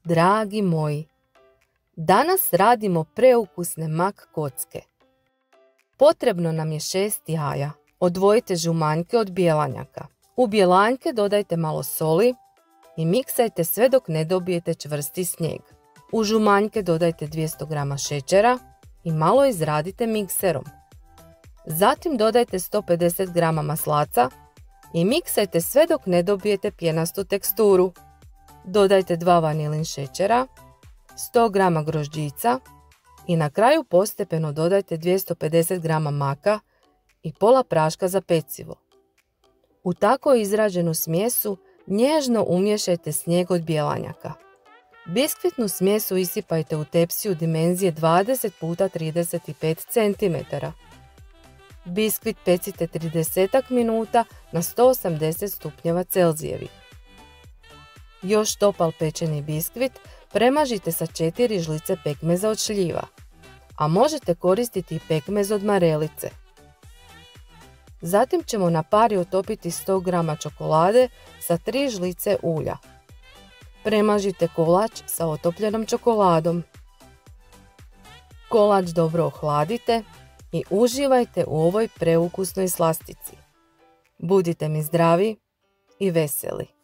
Dragi moji, danas radimo preukusne mak kocke. Potrebno nam je 6 jaja. Odvojite žumanjke od bjelanjaka. U bjelanjke dodajte malo soli i miksajte sve dok ne dobijete čvrsti snijeg. U žumanjke dodajte 200 g šećera i malo izradite mikserom. Zatim dodajte 150 g maslaca i miksajte sve dok ne dobijete pjenastu teksturu. Dodajte 2 vanilin šećera, 100 g grožđica i na kraju postepeno dodajte 250 g maka i pola praška za pecivo. U tako izrađenu smjesu nježno umiješajte snijeg od bjelanjaka. Biskvitnu smjesu isipajte u tepsiju dimenzije 20 x 35 cm. Biskvit pecite 30 minuta na 180 stupnjeva Celzijevih. Još topal pečeni biskvit premažite sa 4 žlice pekmeza od šljiva, a možete koristiti i pekmez od marelice. Zatim ćemo na pari otopiti 100 g čokolade sa 3 žlice ulja. Premažite kolač sa otopljenom čokoladom. Kolač dobro ohladite i uživajte u ovoj preukusnoj slastici. Budite mi zdravi i veseli!